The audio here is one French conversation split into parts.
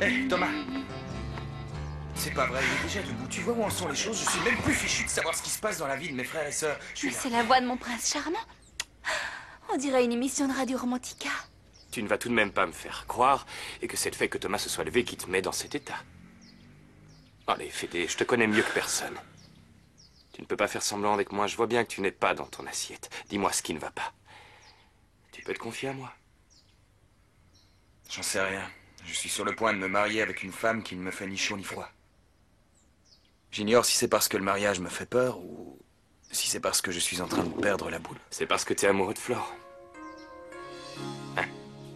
Hé, Thomas. C'est pas vrai, il est déjà debout. Tu vois où en sont les choses? Je suis même plus fichu de savoir ce qui se passe dans la vie de mes frères et sœurs. Mais c'est la voix de mon prince charmant. On dirait une émission de Radio Romantica. Tu ne vas tout de même pas me faire croire et que c'est le fait que Thomas se soit levé qui te met dans cet état. Allez, Fédé, je te connais mieux que personne. Tu ne peux pas faire semblant avec moi, je vois bien que tu n'es pas dans ton assiette. Dis-moi ce qui ne va pas. Tu peux te confier à moi? J'en sais rien. Je suis sur le point de me marier avec une femme qui ne me fait ni chaud ni froid. J'ignore si c'est parce que le mariage me fait peur ou si c'est parce que je suis en train de perdre la boule. C'est parce que tu es amoureux de Flore. Hein?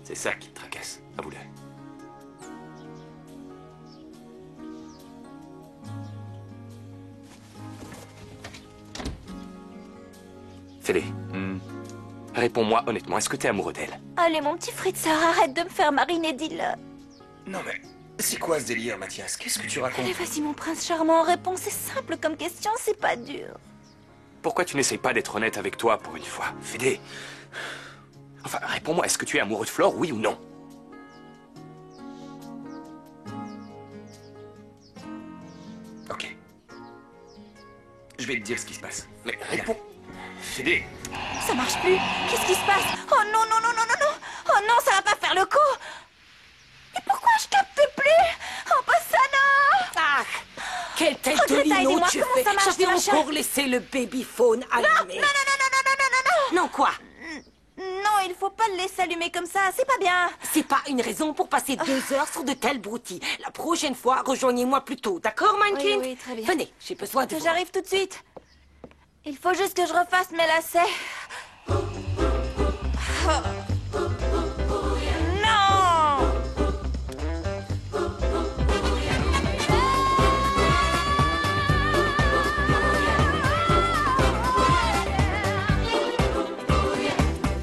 C'est ça qui te tracasse. Avoue-le. Fais-les. Réponds-moi honnêtement, est-ce que tu es amoureux d'elle? Allez, mon petit Fritzard, arrête de me faire mariner, dis-le. Non mais, c'est quoi ce délire, Mathias? Qu'est-ce que tu racontes? Allez, vas-y, mon prince charmant, réponds, c'est simple comme question, c'est pas dur. Pourquoi tu n'essayes pas d'être honnête avec toi pour une fois, Fédé? Enfin, réponds-moi, est-ce que tu es amoureux de Flore, oui ou non? Ok. Je vais te dire ce qui se passe. Mais réponds. Fédé. Ça marche plus. Qu'est-ce qui se passe? Oh non, non, non, non, non, non. Oh non, ça va pas faire le coup. Mais pourquoi je capte plus? Oh, pas ça, non. Ah, quelle tête Oh, de Greta, lino aidez-moi, tu comment fais. ça marche, J'avais ce machin? encore laissé le babyphone allumé. Non, non, non, non, non, non, non, Non, quoi? non, il faut pas le laisser allumer comme ça, c'est pas bien. C'est pas une raison pour passer 2 heures sur de tels broutilles. La prochaine fois, rejoignez-moi plus tôt, d'accord, Mannequin? Oui, oui, très bien. Venez, j'ai besoin de vous. J'arrive tout de suite. Il faut juste que je refasse mes lacets. Oh. Non!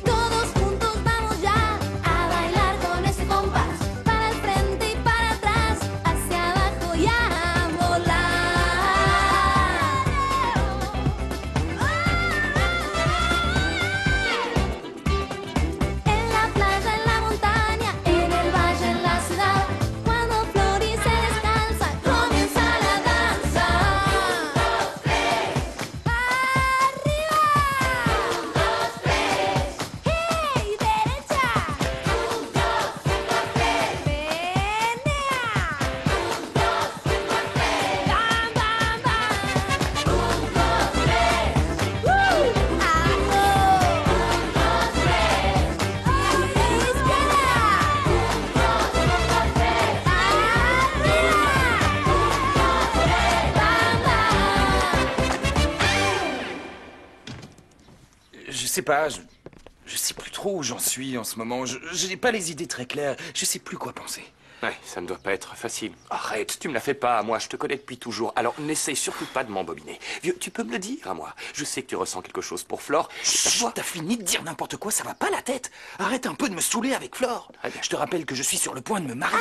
Todos juntos vamos ya a bailar con ese compás, para el frente y para atrás, hacia abajo y a volar. En la playa, en la montaña, en el valle, en la ciudad, cuando Flori se descansa, comienza la danza. 1, 2, 3, arriba. 1, 2, 3, hey, derecha. 1, 2, 3, menea. 1, 2, 3, bam, bam, bam. 1, 2, 3, ajo. 1, 2, 3, Je sais pas, je sais plus trop où j'en suis en ce moment. Je n'ai pas les idées très claires. Je sais plus quoi penser. Ouais, ça ne doit pas être facile. Arrête, tu me la fais pas à moi, je te connais depuis toujours. Alors n'essaye surtout pas de m'embobiner. Vieux, tu peux me le dire à moi. Je sais que tu ressens quelque chose pour Flore. Chut, t'as fini de dire n'importe quoi, ça va pas la tête. Arrête un peu de me saouler avec Flore. Très bien. Je te rappelle que je suis sur le point de me marier.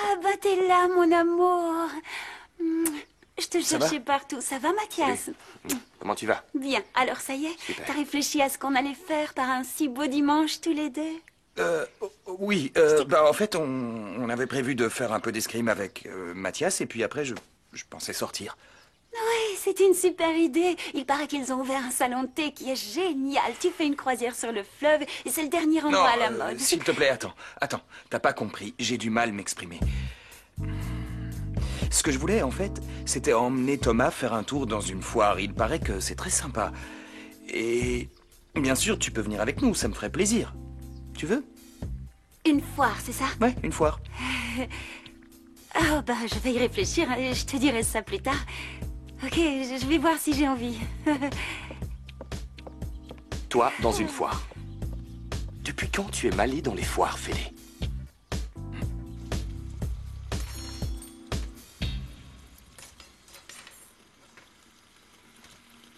Ah, bah t'es là, mon amour. Je te Ça va cherchais partout. Ça va, Mathias? Comment tu vas? Bien. Alors, ça y est, Super. t'as réfléchi à ce qu'on allait faire par un si beau dimanche tous les deux? Oui, en fait, on avait prévu de faire un peu d'escrime avec Mathias, et puis après, je pensais sortir. Oui, c'est une super idée. Il paraît qu'ils ont ouvert un salon de thé qui est génial. Tu fais une croisière sur le fleuve et c'est le dernier endroit à la mode. S'il te plaît, attends, t'as pas compris, j'ai du mal m'exprimer. Ce que je voulais, en fait, c'était emmener Thomas faire un tour dans une foire. Il paraît que c'est très sympa. Et bien sûr, tu peux venir avec nous, ça me ferait plaisir. Tu veux? Une foire, c'est ça? Ouais, une foire. Oh, bah, je vais y réfléchir. Je te dirai ça plus tard. Ok, je vais voir si j'ai envie. Toi, dans une foire. Depuis quand tu es malé dans les foires, Fédé?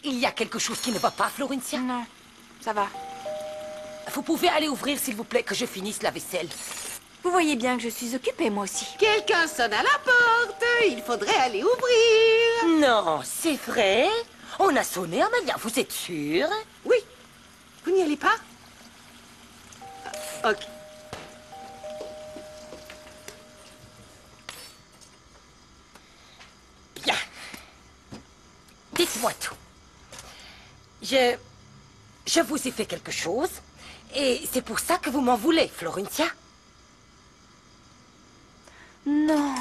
Il y a quelque chose qui ne va pas, Florencia? Non, ça va. Vous pouvez aller ouvrir, s'il vous plaît, que je finisse la vaisselle. Vous voyez bien que je suis occupée, moi aussi. Quelqu'un sonne à la porte. Il faudrait aller ouvrir. Non, c'est vrai? On a sonné, Amalia, vous êtes sûre? Oui. Vous n'y allez pas? Ok. dites-moi tout. Je vous ai fait quelque chose, et c'est pour ça que vous m'en voulez, Florencia. Non.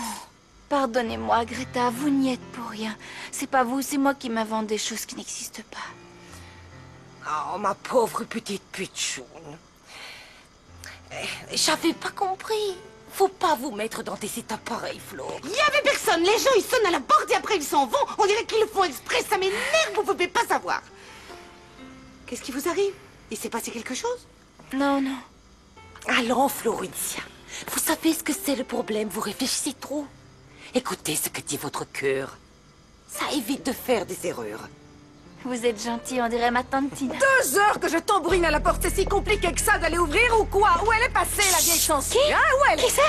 Pardonnez-moi, Greta, vous n'y êtes pour rien. C'est pas vous, c'est moi qui m'invente des choses qui n'existent pas. Oh, ma pauvre petite putchoune. J'avais pas compris. Faut pas vous mettre dans des états pareils, Flo. Il y avait personne. Les gens, ils sonnent à la porte et après ils s'en vont. On dirait qu'ils le font exprès. Ça m'énerve, vous pouvez pas savoir. Qu'est-ce qui vous arrive? Il s'est passé quelque chose? Non, non. Allons, Florencia. Vous savez ce que c'est le problème, vous réfléchissez trop. Écoutez ce que dit votre cœur. Ça évite de faire des erreurs. Vous êtes gentil, on dirait ma tante Tina. 2 heures que je tambourine à la porte, c'est si compliqué que ça d'aller ouvrir ou quoi? Où elle est passée, la vieille chanson? Qui? Hein, où elle est? Qui ça?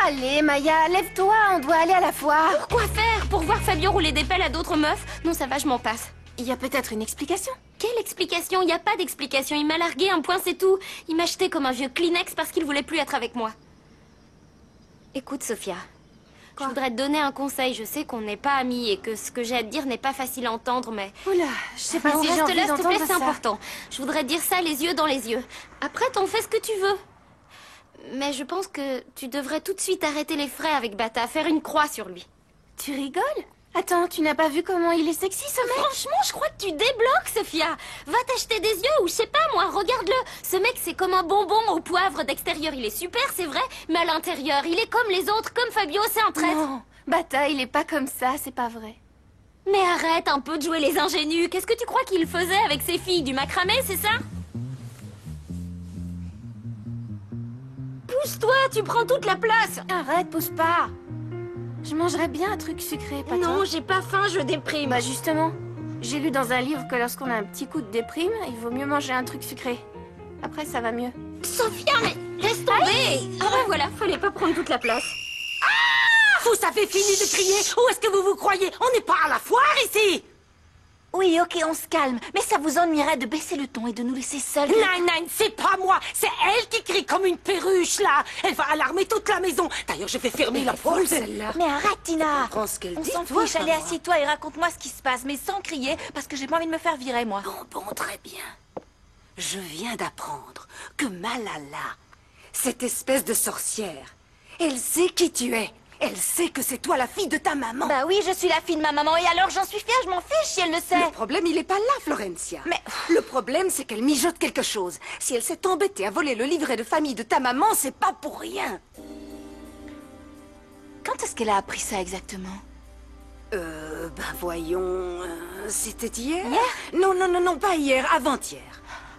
Allez, Maya, lève-toi, on doit aller à la foire. Pourquoi faire? Pour voir Fabio rouler des pelles à d'autres meufs? Non, ça va, je m'en passe. Il y a peut-être une explication. Quelle explication? Il y a pas d'explication. Il m'a largué, un point, c'est tout. Il m'a jeté comme un vieux Kleenex parce qu'il voulait plus être avec moi. Écoute, Sophia. Je voudrais te donner un conseil. Je sais qu'on n'est pas amis et que ce que j'ai à te dire n'est pas facile à entendre, mais... Oula, je sais pas Non, si j'ai reste envie là, s'il te plaît, d'entendre c'est ça. important. Je voudrais te dire ça les yeux dans les yeux. Après, t'en fais ce que tu veux. Mais je pense que tu devrais tout de suite arrêter les frais avec Bata, faire une croix sur lui. Tu rigoles? Attends, tu n'as pas vu comment il est sexy, ce mec? Franchement, je crois que tu débloques, Sophia. Va t'acheter des yeux ou je sais pas moi, regarde-le. Ce mec, c'est comme un bonbon au poivre. D'extérieur, il est super, c'est vrai. Mais à l'intérieur, il est comme les autres, comme Fabio, c'est un traître. Non, Bata, il est pas comme ça, c'est pas vrai. Mais arrête un peu de jouer les ingénus. Qu'est-ce que tu crois qu'il faisait avec ses filles? Du macramé, c'est ça? Pousse-toi, tu prends toute la place. Arrête, pousse pas. Je mangerais bien un truc sucré, pas Non, toi. j'ai pas faim, je déprime. Bah justement, j'ai lu dans un livre que lorsqu'on a un petit coup de déprime, il vaut mieux manger un truc sucré. Après, ça va mieux. Sophia, mais laisse tomber. Ah ben voilà, fallait pas prendre toute la place. Vous avez fini de crier? Où est-ce que vous vous croyez? On n'est pas à la foire ici! Oui, ok, on se calme. Mais ça vous ennuierait de baisser le ton et de nous laisser seuls. Nein, c'est pas moi! C'est elle qui crie comme une perruche, là! Elle va alarmer toute la maison! D'ailleurs, je vais fermer la porte! Celle-là. Mais arrête, Tina. Prends ce qu'elle On dit, s'en toi, fiche, pas allez, moi. assieds-toi et raconte-moi ce qui se passe, mais sans crier, parce que j'ai pas envie de me faire virer, moi. Bon, très bien. Je viens d'apprendre que Malala, cette espèce de sorcière, elle sait qui tu es. Elle sait que c'est toi la fille de ta maman. Bah oui, je suis la fille de ma maman, et alors j'en suis fière, je m'en fiche si elle le sait. Le problème, il est pas là, Florencia. Mais- le problème, c'est qu'elle mijote quelque chose. Si elle s'est embêtée à voler le livret de famille de ta maman, c'est pas pour rien. Quand est-ce qu'elle a appris ça exactement? Ben voyons, c'était hier? Hier? Non, pas hier, avant-hier.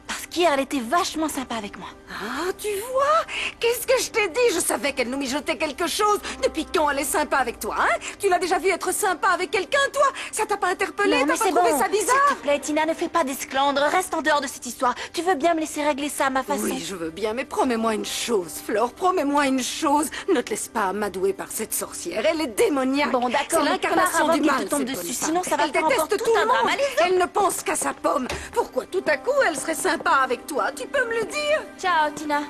Parce qu'hier, elle était vachement sympa avec moi. Ah, tu vois? Qu'est-ce que je t'ai dit? Je savais qu'elle nous mijotait quelque chose. Depuis quand elle est sympa avec toi, hein? Tu l'as déjà vu être sympa avec quelqu'un, toi? Ça t'a pas interpellé? Non, T'as mais pas c'est trouvé bon. ça bizarre? S'il te plaît, Tina, ne fais pas d'esclandre. Reste en dehors de cette histoire. Tu veux bien me laisser régler ça à ma façon? Oui, je veux bien, mais promets-moi une chose, Flore, promets-moi une chose. Ne te laisse pas amadouer par cette sorcière, elle est démoniaque. Bon, d'accord, C'est mais l'incarnation pars du avant mal. qu'il te tombe cette dessus, bonne sinon femme. ça va Elle faire encore déteste tout tout un le drame. monde. Allez, Elle ne pense qu'à sa pomme. Pourquoi tout à coup elle serait sympa avec toi? Tu peux me le dire? Ciao, Tina.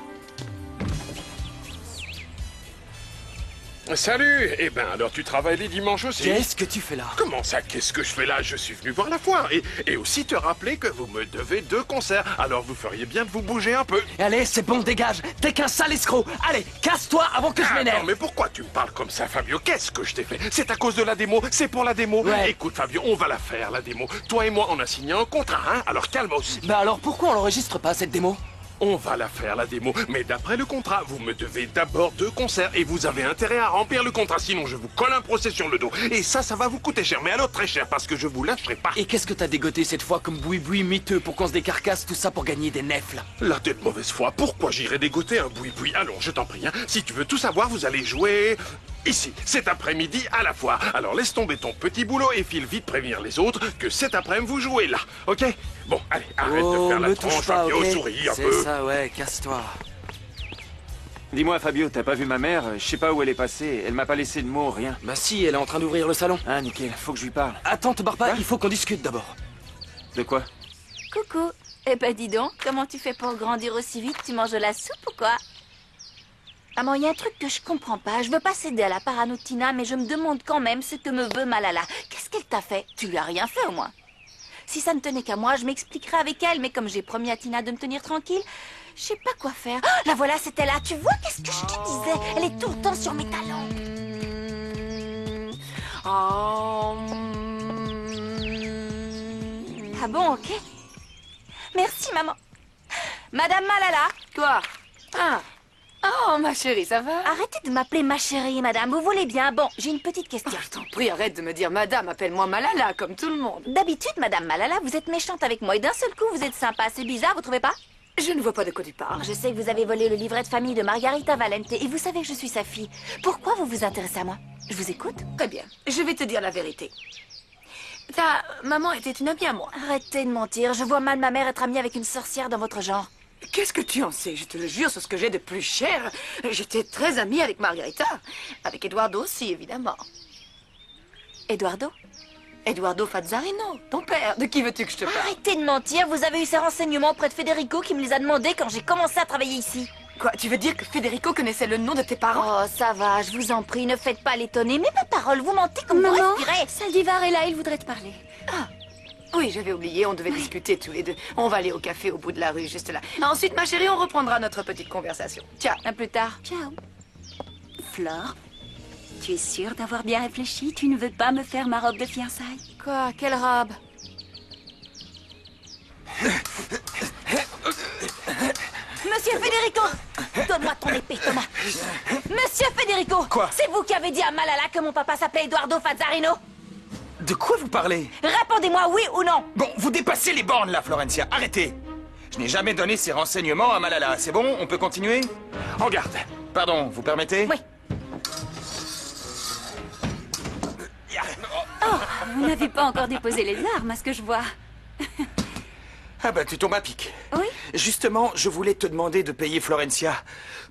Salut! Eh ben, alors tu travailles les dimanches aussi? Qu'est-ce que tu fais là? Comment ça, qu'est-ce que je fais là? Je suis venu voir la foire et aussi te rappeler que vous me devez 2 concerts. Alors vous feriez bien de vous bouger un peu. Allez, c'est bon, dégage. T'es qu'un sale escroc. Allez, casse-toi avant que je Attends, m'énerve. mais pourquoi tu me parles comme ça, Fabio? Qu'est-ce que je t'ai fait? C'est à cause de la démo? C'est pour la démo? Ouais. Écoute, Fabio, on va la faire, la démo. Toi et moi, on a signé un contrat, hein? Alors calme aussi. Bah alors pourquoi on l'enregistre pas, cette démo? On va la faire, la démo. Mais d'après le contrat, vous me devez d'abord 2 concerts et vous avez intérêt à remplir le contrat, sinon je vous colle un procès sur le dos. Et ça va vous coûter cher, mais alors très cher, parce que je vous lâcherai pas. Et qu'est-ce que t'as dégoté cette fois comme boui-boui miteux pour qu'on se décarcasse tout ça pour gagner des nefs, là? La tête mauvaise foi, pourquoi j'irais dégoter un boui-boui? Allons, je t'en prie, hein. Si tu veux tout savoir, vous allez jouer ici, cet après-midi à la foire. Alors laisse tomber ton petit boulot et file vite prévenir les autres que cet après-midi vous jouez là, ok? Bon, allez, arrête de faire la me touche tronche, pas, Fabio, ok? souris un C'est peu. ça, ouais, casse-toi. Dis-moi, Fabio, t'as pas vu ma mère? Je sais pas où elle est passée. Elle m'a pas laissé de mots, rien. Bah si, elle est en train d'ouvrir le salon. Ah, nickel, faut que je lui parle. Attends, te barre pas, Quoi? il faut qu'on discute d'abord. De quoi? Coucou. Eh ben dis donc, comment tu fais pour grandir aussi vite? Tu manges de la soupe ou quoi? Maman, il y a un truc que je comprends pas. Je veux pas céder à la parano de Tina, mais je me demande quand même ce que me veut Malala. Qu'est-ce qu'elle t'a fait? Tu lui as rien fait au moins. Si ça ne tenait qu'à moi, je m'expliquerais avec elle, mais comme j'ai promis à Tina de me tenir tranquille, je sais pas quoi faire. Oh, la voilà, c'était là. Tu vois, qu'est-ce que je te disais? Elle est tout le temps sur mes talons. Ah bon, ok. Merci, maman. Madame Malala. Quoi? Ah. Oh, ma chérie, ça va? Arrêtez de m'appeler ma chérie, madame. Vous voulez bien? Bon, j'ai une petite question. Je t'en prie, arrête de me dire madame, appelle-moi Malala, comme tout le monde. D'habitude, madame Malala, vous êtes méchante avec moi et d'un seul coup, vous êtes sympa. C'est bizarre, vous trouvez pas? Je ne vois pas de quoi tu parles. Je sais que vous avez volé le livret de famille de Margarita Valente et vous savez que je suis sa fille. Pourquoi vous vous intéressez à moi? Je vous écoute. Très bien, je vais te dire la vérité. Ta maman était une amie à moi. Arrêtez de mentir. Je vois mal ma mère être amie avec une sorcière dans votre genre. Qu'est-ce que tu en sais? Je te le jure, sur ce que j'ai de plus cher. J'étais très amie avec Margarita. Avec Eduardo aussi, évidemment. Eduardo? Eduardo Fazzarino, ton père. De qui veux-tu que je te parle? Arrêtez de mentir. Vous avez eu ces renseignements auprès de Federico qui me les a demandés quand j'ai commencé à travailler ici. Quoi, tu veux dire que Federico connaissait le nom de tes parents? Oh, ça va, je vous en prie, ne faites pas l'étonner. Mais ma parole, vous mentez comme vous Maman, respirez. Saldivar est là, il voudrait te parler. Ah. Oui, j'avais oublié, on devait discuter tous les deux. On va aller au café au bout de la rue, juste là. Ensuite, ma chérie, on reprendra notre petite conversation. Ciao. À plus tard. Ciao. Flore, tu es sûre d'avoir bien réfléchi? Tu ne veux pas me faire ma robe de fiançailles? Quoi? Quelle robe? Monsieur Federico! Donne-moi ton épée, Thomas. Monsieur Federico! Quoi? C'est vous qui avez dit à Malala que mon papa s'appelait Eduardo Fazzarino? De quoi vous parlez? Répondez-moi oui ou non. Bon, vous dépassez les bornes là, Florencia. Arrêtez. Je n'ai jamais donné ces renseignements à Malala. C'est bon? On peut continuer? En garde. Pardon, vous permettez? Oui. Oh, vous n'avez pas encore déposé les armes, à ce que je vois. Ah bah tu tombes à pic. Oui? Justement, je voulais te demander de payer Florencia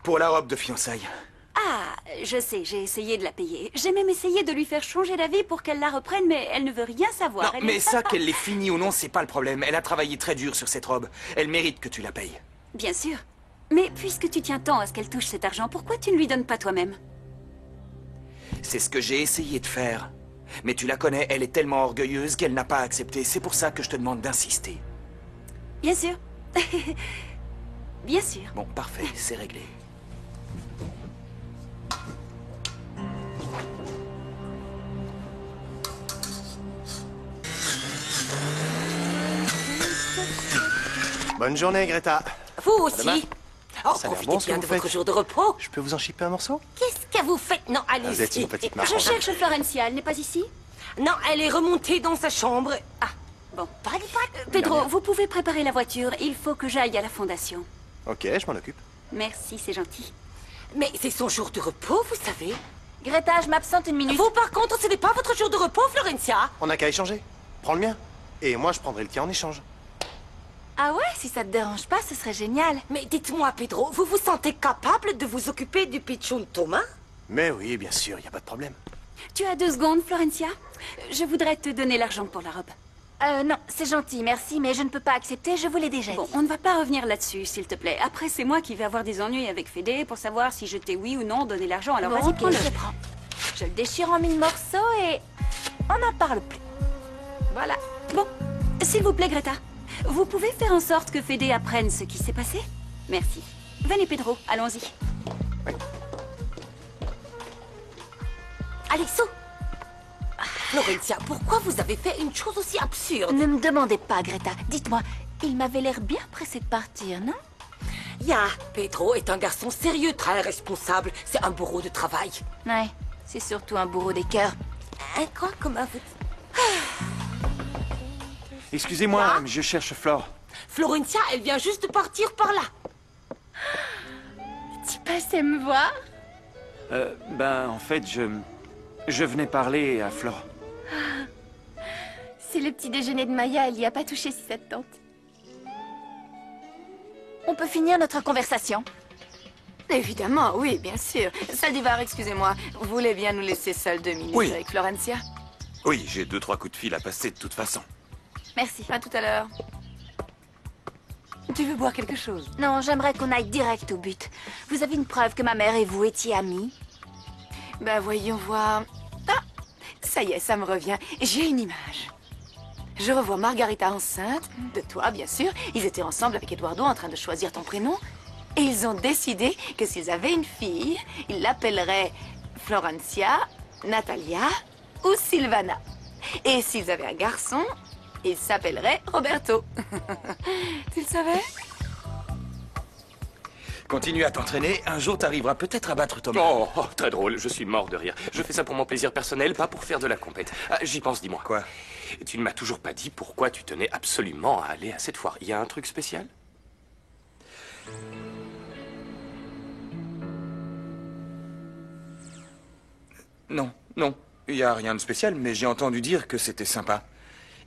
pour la robe de fiançailles. Ah, je sais, j'ai essayé de la payer. J'ai même essayé de lui faire changer d'avis pour qu'elle la reprenne, mais elle ne veut rien savoir. Non, Elle mais n'est ça, pas- qu'elle l'ait fini ou non, c'est pas le problème. Elle a travaillé très dur sur cette robe. Elle mérite que tu la payes. Bien sûr. Mais puisque tu tiens tant à ce qu'elle touche cet argent, pourquoi tu ne lui donnes pas toi-même? C'est ce que j'ai essayé de faire. Mais tu la connais, elle est tellement orgueilleuse qu'elle n'a pas accepté. C'est pour ça que je te demande d'insister. Bien sûr. Bien sûr. Bon, parfait, c'est réglé. Bonne journée, Greta. Vous aussi. demain. Oh, Ça a l'air profitez bon, ce que bien vous de votre faites. jour de repos. Je peux vous en chipper un morceau? Qu'est-ce que vous faites? Non, allez-y. Vous êtes une petite Je marchande. cherche Florencia, elle n'est pas ici? Non, elle est remontée dans sa chambre. Ah, Bon. Pedro, vous pouvez préparer la voiture. Il faut que j'aille à la fondation. Ok, je m'en occupe. Merci, c'est gentil. mais c'est son jour de repos, vous savez. Greta, je m'absente une minute. Vous, par contre, ce n'est pas votre jour de repos, Florencia. On n'a qu'à échanger. Prends le mien. Et moi, je prendrai le tien en échange. Ah ouais, si ça te dérange pas, ce serait génial. Mais dites-moi, Pedro, vous vous sentez capable de vous occuper du pitchoun Thomas? Mais oui, bien sûr, il n'y a pas de problème. Tu as 2 secondes, Florencia? Je voudrais te donner l'argent pour la robe. Non, c'est gentil, merci, mais je ne peux pas accepter, je vous l'ai déjà Bon, dit. on ne va pas revenir là-dessus, s'il te plaît. Après, c'est moi qui vais avoir des ennuis avec Fédé pour savoir si je t'ai oui ou non donné l'argent. Alors Bon, vas-y, ok, prends-le. je le prends. Je le déchire en 1000 morceaux et on n'en parle plus. Voilà. Bon, s'il vous plaît, Greta, vous pouvez faire en sorte que Fédé apprenne ce qui s'est passé? Merci. Venez, Pedro, allons-y. Allez, saut. Florencia, pourquoi vous avez fait une chose aussi absurde? Ne me demandez pas, Greta. Dites-moi, il m'avait l'air bien pressé de partir, non? Ya, Pedro est un garçon sérieux, très responsable. C'est un bourreau de travail. Ouais, c'est surtout un bourreau des cœurs. Quoi, comment vous... Excusez-moi, je cherche Flore. Florencia, elle vient juste de partir par là. Tu passais me voir? En fait, je venais parler à Flore. C'est le petit déjeuner de Maya, elle y a pas touché si ça te tente. On peut finir notre conversation? Évidemment, oui, bien sûr. Saldivar, excusez-moi. Vous voulez bien nous laisser seuls 2 minutes Oui. avec Florencia? Oui, j'ai 2-3 coups de fil à passer de toute façon. Merci. À tout à l'heure. Tu veux boire quelque chose? Non, j'aimerais qu'on aille direct au but. Vous avez une preuve que ma mère et vous étiez amis? Ben voyons voir. Ah, ça y est, ça me revient. J'ai une image. Je revois Margarita enceinte, de toi bien sûr. Ils étaient ensemble avec Eduardo en train de choisir ton prénom. Et ils ont décidé que s'ils avaient une fille, ils l'appelleraient Florencia, Natalia ou Silvana. Et s'ils avaient un garçon, il s'appellerait Roberto. Tu le savais? Continue à t'entraîner, un jour t'arriveras peut-être à battre Thomas. Oh, très drôle, je suis mort de rire. Je fais ça pour mon plaisir personnel, pas pour faire de la compète. Ah, j'y pense, dis-moi. Quoi? Tu ne m'as toujours pas dit pourquoi tu tenais absolument à aller à cette foire. Il y a un truc spécial? Non, non, il n'y a rien de spécial, mais j'ai entendu dire que c'était sympa.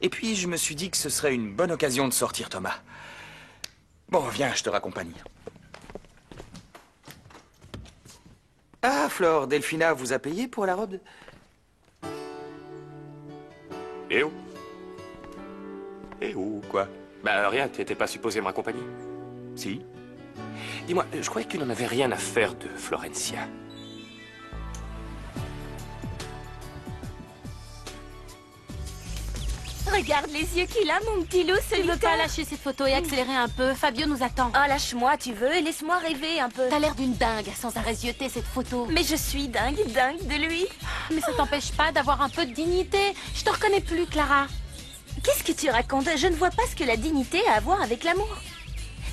Et puis je me suis dit que ce serait une bonne occasion de sortir Thomas. Bon, viens, je te raccompagne. Ah, Flore, Delphina vous a payé pour la robe? Eh oh. Eh oh, quoi? Bah rien, tu n'étais pas supposé me raccompagner. Si. Dis-moi, je croyais que tu n'en avais rien à faire de Florencia. Regarde les yeux qu'il a, mon petit loup, Tu veux pas lâcher cette photo et accélérer un peu? Fabio nous attend. Oh, lâche-moi, tu veux, et laisse-moi rêver un peu. T'as l'air d'une dingue à sans arrêt zioter cette photo. Mais je suis dingue de lui. Mais ça t'empêche pas d'avoir un peu de dignité. Je te reconnais plus, Clara. Qu'est-ce que tu racontes? Je ne vois pas ce que la dignité a à voir avec l'amour.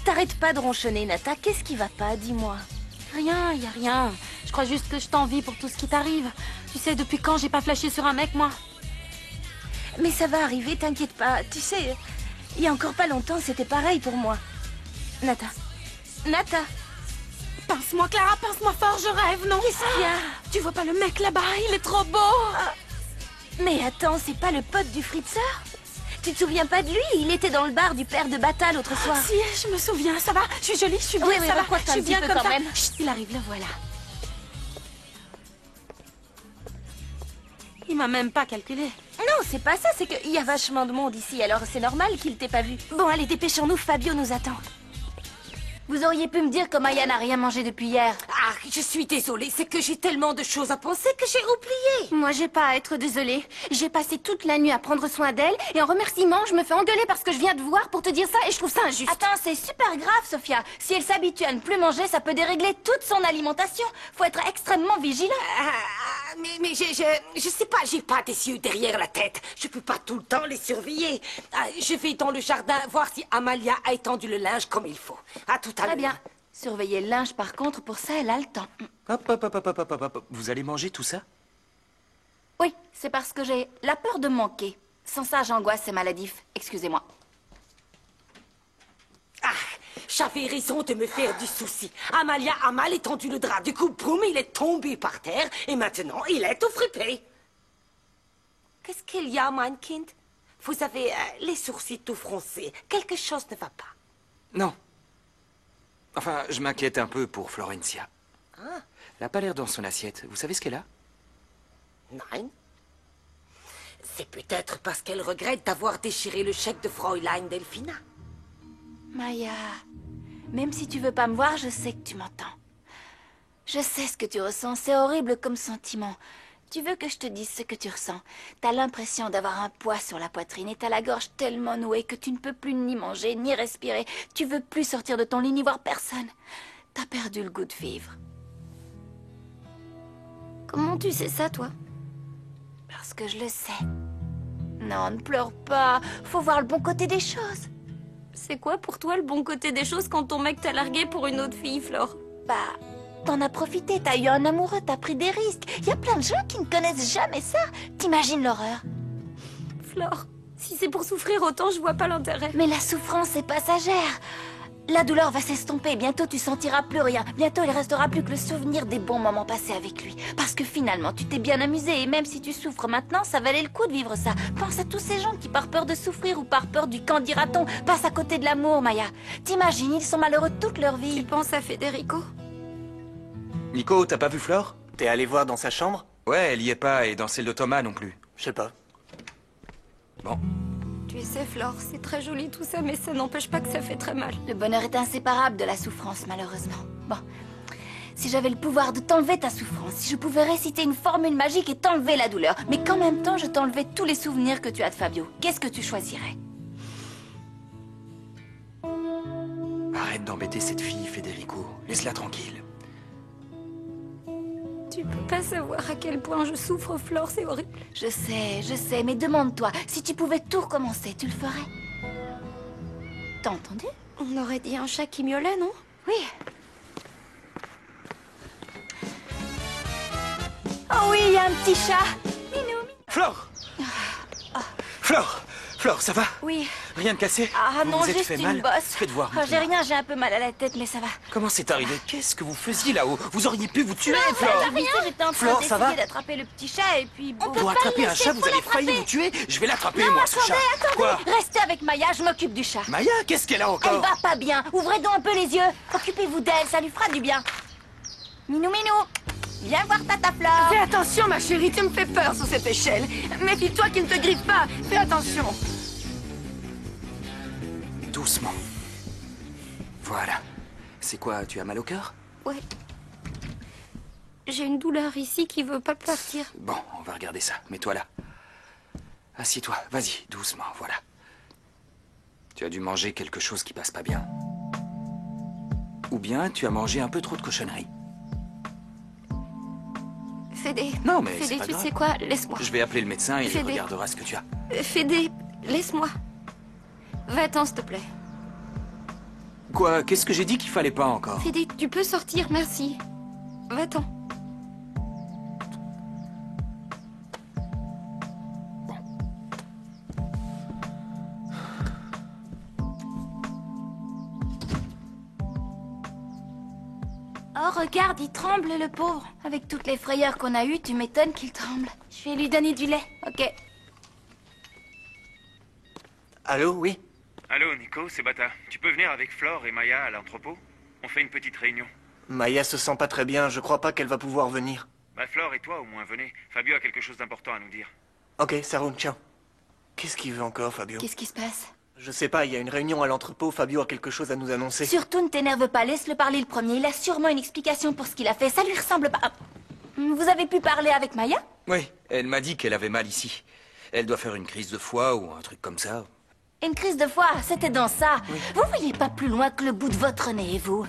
T'arrêtes pas de ronchonner, Nata. Qu'est-ce qui va pas? Dis-moi. Rien, y a rien. Je crois juste que je t'envie pour tout ce qui t'arrive. Tu sais, depuis quand j'ai pas flashé sur un mec, moi? Mais ça va arriver, t'inquiète pas. Tu sais, il y a encore pas longtemps, c'était pareil pour moi. Nata. Nata. Pince-moi, Clara, pince-moi fort, je rêve, non? Qu'est-ce qu'il y a? Tu vois pas le mec là-bas? Il est trop beau. Mais attends, c'est pas le pote du Fritzer? Tu te souviens pas de lui? Il était dans le bar du père de Bata l'autre soir. Si, je me souviens, ça va? Je suis jolie, je suis bien, Oui, ça va? recoiffe-toi Je suis un petit bien peu comme quand ça. même. Chut, il arrive, le voilà. Il m'a même pas calculé. Non, c'est pas ça, c'est qu'il y a vachement de monde ici, alors c'est normal qu'il t'ait pas vu. Bon, allez, dépêchons-nous, Fabio nous attend. Vous auriez pu me dire que Maya n'a rien mangé depuis hier. Ah, je suis désolée, c'est que j'ai tellement de choses à penser que j'ai oublié. Moi, j'ai pas à être désolée. J'ai passé toute la nuit à prendre soin d'elle et en remerciement, je me fais engueuler parce que je viens de voir pour te dire ça et je trouve ça injuste. Attends, c'est super grave, Sophia. Si elle s'habitue à ne plus manger, ça peut dérégler toute son alimentation. Faut être extrêmement vigilant. Mais je sais pas, j'ai pas des yeux derrière la tête. Je peux pas tout le temps les surveiller. Ah, je vais dans le jardin voir si Amalia a étendu le linge comme il faut. À tout à l'heure. Très bien. Surveiller le linge, par contre, pour ça, elle a le temps. Hop, hop, hop, hop, hop, hop, hop. Vous allez manger tout ça? Oui, c'est parce que j'ai la peur de manquer. Sans ça, j'angoisse, c'est maladif. Excusez-moi. Ah, j'avais raison de me faire du souci. Amalia a mal étendu le drap. Du coup, boum, il est tombé par terre et maintenant, il est au fripé. Qu'est-ce qu'il y a, mein Kind? Vous avez les sourcils tout froncés. Quelque chose ne va pas. Non. Enfin, je m'inquiète un peu pour Florencia. Ah. Elle n'a pas l'air dans son assiette. Vous savez ce qu'elle a? Nein. C'est peut-être parce qu'elle regrette d'avoir déchiré le chèque de Fräulein Delphina. Maya, même si tu veux pas me voir, je sais que tu m'entends. Je sais ce que tu ressens, c'est horrible comme sentiment. Tu veux que je te dise ce que tu ressens? T'as l'impression d'avoir un poids sur la poitrine et t'as la gorge tellement nouée que tu ne peux plus ni manger, ni respirer. Tu veux plus sortir de ton lit, ni voir personne. T'as perdu le goût de vivre. Comment tu sais ça, toi? Parce que je le sais. Non, ne pleure pas. Faut voir le bon côté des choses. C'est quoi pour toi le bon côté des choses quand ton mec t'a largué pour une autre fille, Flore? Bah, t'en as profité, t'as eu un amoureux, t'as pris des risques. Il y a plein de gens qui ne connaissent jamais ça. T'imagines l'horreur? Flore, si c'est pour souffrir autant, je vois pas l'intérêt. Mais la souffrance est passagère. La douleur va s'estomper, bientôt tu sentiras plus rien. Bientôt il restera plus que le souvenir des bons moments passés avec lui. Parce que finalement, tu t'es bien amusé et même si tu souffres maintenant, ça valait le coup de vivre ça. Pense à tous ces gens qui, par peur de souffrir ou par peur du qu'en dira-t-on, passent à côté de l'amour, Maya. T'imagines, ils sont malheureux toute leur vie. Tu penses à Federico? Nico, t'as pas vu Flore? T'es allé voir dans sa chambre? Ouais, elle y est pas et dans celle de Thomas non plus. Je sais pas. Bon. Tu essaies, Flore, c'est très joli tout ça, mais ça n'empêche pas que ça fait très mal. Le bonheur est inséparable de la souffrance, malheureusement. Bon, si j'avais le pouvoir de t'enlever ta souffrance, si je pouvais réciter une formule magique et t'enlever la douleur, mais qu'en même temps je t'enlevais tous les souvenirs que tu as de Fabio, qu'est-ce que tu choisirais? Arrête d'embêter cette fille, Federico. Laisse-la tranquille. Tu peux pas savoir à quel point je souffre, Flore, c'est horrible. Je sais, mais demande-toi, si tu pouvais tout recommencer, tu le ferais? T'as entendu? On aurait dit un chat qui miaulait, non? Oui. Oh oui, il y a un petit chat. Minou. Flore! Flore, ça va? Oui. Rien de cassé? Ah Vous non, vous êtes juste fait une mal? bosse. Faites voir. Oh, j'ai rien, j'ai un peu mal à la tête, mais ça va. Comment c'est arrivé? Qu'est-ce que vous faisiez là-haut? Vous auriez pu vous tuer, Non, Flore! rien. J'étais en train Flore, ça va? d'essayer d'attraper le petit chat et puis... Pour attraper un chat, vous avez failli vous tuer? Je vais l'attraper, Non, moi, ce chat. attendez, Quoi? Restez avec Maya, je m'occupe du chat. Maya, qu'est-ce qu'elle a encore? Elle va pas bien. Ouvrez donc un peu les yeux. Occupez-vous d'elle, ça lui fera du bien. Minou, viens voir Tata Flore. Fais attention, ma chérie, tu me fais peur sous cette échelle. Méfie-toi qu'il ne te griffe pas. Fais attention. Doucement. Voilà. C'est quoi, tu as mal au cœur? Ouais. J'ai une douleur ici qui veut pas partir. Bon, on va regarder ça. Mets-toi là. Assieds-toi, vas-y, doucement, voilà. Tu as dû manger quelque chose qui passe pas bien. Ou bien tu as mangé un peu trop de cochonneries. Fédé. Non, mais c'est Fédé, pas tu grave. sais quoi? Laisse-moi. Je vais appeler le médecin et il Fédé. regardera ce que tu as. Fédé, laisse-moi. Va-t'en, s'il te plaît. Quoi? Qu'est-ce que j'ai dit qu'il fallait pas encore? Fédé, tu peux sortir, merci. Va-t'en. Oh, regarde, il tremble, le pauvre. Avec toutes les frayeurs qu'on a eues, tu m'étonnes qu'il tremble. Je vais lui donner du lait, ok? Allô, oui? Allô, Nico, c'est Bata. Tu peux venir avec Flore et Maya à l'entrepôt? On fait une petite réunion. Maya se sent pas très bien, je crois pas qu'elle va pouvoir venir. Bah, Flore et toi, au moins, venez. Fabio a quelque chose d'important à nous dire. Ok, ça roule, ciao. Qu'est-ce qu'il veut encore, Fabio? Qu'est-ce qui se passe? Je sais pas, il y a une réunion à l'entrepôt, Fabio a quelque chose à nous annoncer. Surtout ne t'énerve pas, laisse-le parler le premier. Il a sûrement une explication pour ce qu'il a fait. Ça lui ressemble pas. Vous avez pu parler avec Maya? Oui, elle m'a dit qu'elle avait mal ici. Elle doit faire une crise de foie ou un truc comme ça. Une crise de foie, c'était dans ça. Vous voyez pas plus loin que le bout de votre nez, vous?